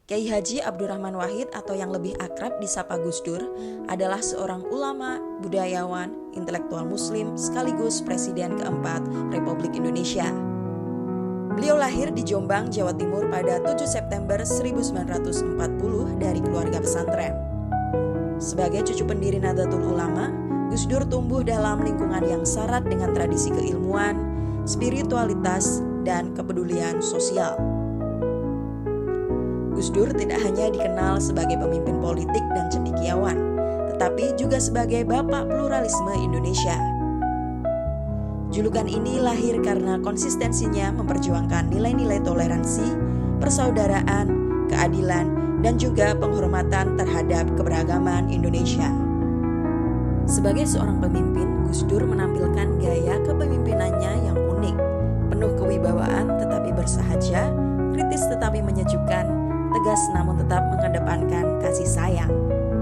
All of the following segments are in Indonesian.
Kiai Haji Abdurrahman Wahid atau yang lebih akrab disapa Gus Dur adalah seorang ulama, budayawan, intelektual muslim sekaligus Presiden keempat Republik Indonesia. Beliau lahir di Jombang, Jawa Timur pada 7 September 1940 dari keluarga pesantren. Sebagai cucu pendiri Nahdlatul Ulama, Gus Dur tumbuh dalam lingkungan yang syarat dengan tradisi keilmuan, spiritualitas, dan kepedulian sosial. Gus Dur tidak hanya dikenal sebagai pemimpin politik dan cendekiawan, tetapi juga sebagai Bapak Pluralisme Indonesia. Julukan ini lahir karena konsistensinya memperjuangkan nilai-nilai toleransi, persaudaraan, keadilan, dan juga penghormatan terhadap keberagaman Indonesia. Sebagai seorang pemimpin, Gus Dur menampilkan gaya kepemimpinannya yang unik, penuh kewibawaan tetapi bersahaja, kritis tetapi menyejukkan, tegas namun tetap mengedepankan kasih sayang.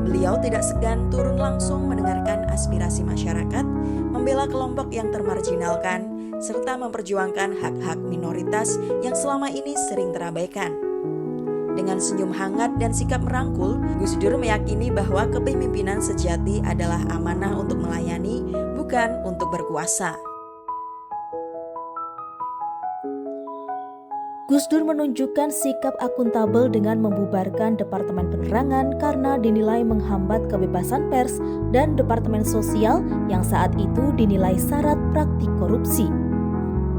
Beliau tidak segan turun langsung mendengarkan aspirasi masyarakat, membela kelompok yang termarginalkan, serta memperjuangkan hak-hak minoritas yang selama ini sering terabaikan. Dengan senyum hangat dan sikap merangkul, Gus Dur meyakini bahwa kepemimpinan sejati adalah amanah untuk melayani, bukan untuk berkuasa. Gus Dur menunjukkan sikap akuntabel dengan membubarkan Departemen Penerangan karena dinilai menghambat kebebasan pers dan Departemen Sosial yang saat itu dinilai syarat praktik korupsi.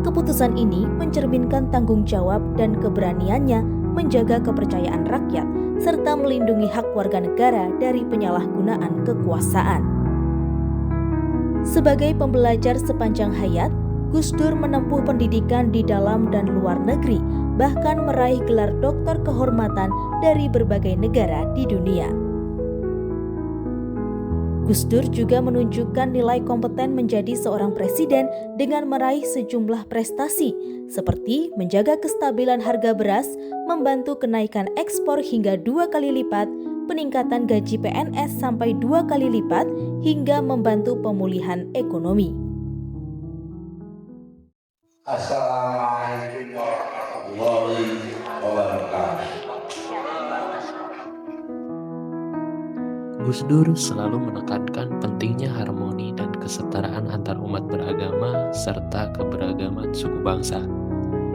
Keputusan ini mencerminkan tanggung jawab dan keberaniannya menjaga kepercayaan rakyat serta melindungi hak warga negara dari penyalahgunaan kekuasaan. Sebagai pembelajar sepanjang hayat, Gus Dur menempuh pendidikan di dalam dan luar negeri, bahkan meraih gelar doktor kehormatan dari berbagai negara di dunia. Gus Dur juga menunjukkan nilai kompeten menjadi seorang presiden dengan meraih sejumlah prestasi, seperti menjaga kestabilan harga beras, membantu kenaikan ekspor hingga 2 kali lipat, peningkatan gaji PNS sampai 2 kali lipat, hingga membantu pemulihan ekonomi. Assalamualaikum warahmatullahi wabarakatuh. Gus Dur selalu menekankan pentingnya harmoni dan kesetaraan antar umat beragama serta keberagaman suku bangsa.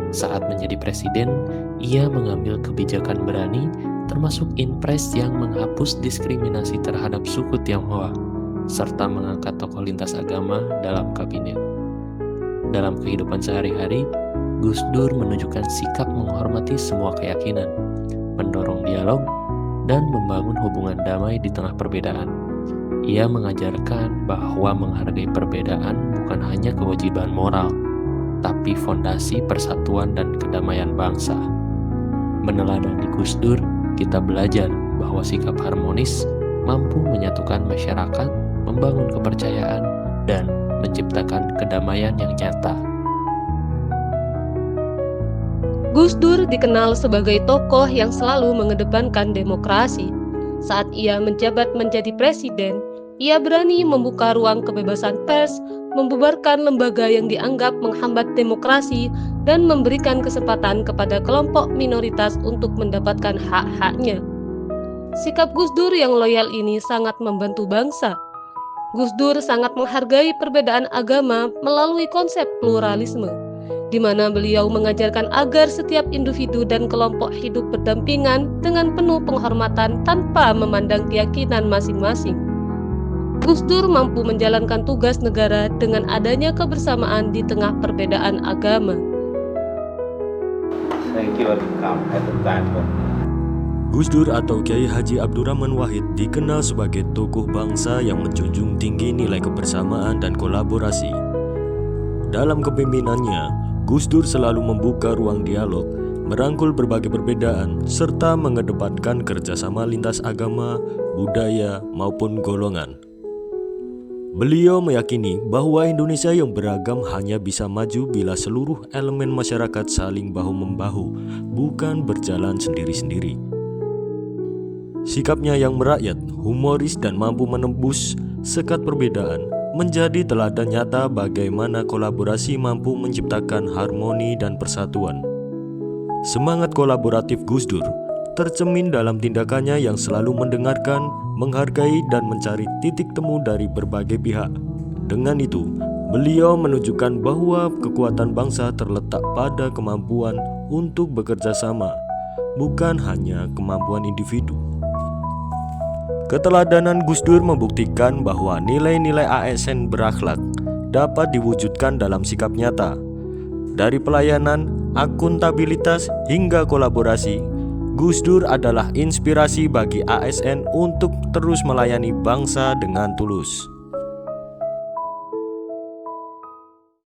Saat menjadi presiden, ia mengambil kebijakan berani termasuk Inpres yang menghapus diskriminasi terhadap suku Tionghoa serta mengangkat tokoh lintas agama dalam kabinet. Dalam kehidupan sehari-hari, Gus Dur menunjukkan sikap menghormati semua keyakinan, mendorong dialog, dan membangun hubungan damai di tengah perbedaan. Ia mengajarkan bahwa menghargai perbedaan bukan hanya kewajiban moral, tapi fondasi persatuan dan kedamaian bangsa. Meneladani Gus Dur, kita belajar bahwa sikap harmonis mampu menyatukan masyarakat, membangun kepercayaan, dan menciptakan kedamaian yang nyata. Gus Dur dikenal sebagai tokoh yang selalu mengedepankan demokrasi. Saat ia menjabat menjadi presiden, ia berani membuka ruang kebebasan pers, membubarkan lembaga yang dianggap menghambat demokrasi, dan memberikan kesempatan kepada kelompok minoritas untuk mendapatkan hak-haknya. Sikap Gus Dur yang loyal ini sangat membantu bangsa. Gus Dur sangat menghargai perbedaan agama melalui konsep pluralisme, di mana beliau mengajarkan agar setiap individu dan kelompok hidup berdampingan dengan penuh penghormatan tanpa memandang keyakinan masing-masing. Gus Dur mampu menjalankan tugas negara dengan adanya kebersamaan di tengah perbedaan agama. Gus Dur atau Kiai Haji Abdurrahman Wahid dikenal sebagai tokoh bangsa yang menjunjung tinggi nilai kebersamaan dan kolaborasi. Dalam kepemimpinannya, Gus Dur selalu membuka ruang dialog, merangkul berbagai perbedaan, serta mengedepankan kerjasama lintas agama, budaya, maupun golongan. Beliau meyakini bahwa Indonesia yang beragam hanya bisa maju bila seluruh elemen masyarakat saling bahu-membahu, bukan berjalan sendiri-sendiri. Sikapnya yang merakyat, humoris, dan mampu menembus sekat perbedaan menjadi teladan nyata bagaimana kolaborasi mampu menciptakan harmoni dan persatuan. Semangat kolaboratif Gus Dur tercermin dalam tindakannya yang selalu mendengarkan, menghargai, dan mencari titik temu dari berbagai pihak. Dengan itu, beliau menunjukkan bahwa kekuatan bangsa terletak pada kemampuan untuk bekerja sama, bukan hanya kemampuan individu. Keteladanan Gus Dur membuktikan bahwa nilai-nilai ASN berakhlak dapat diwujudkan dalam sikap nyata. Dari pelayanan, akuntabilitas, hingga kolaborasi, Gus Dur adalah inspirasi bagi ASN untuk terus melayani bangsa dengan tulus.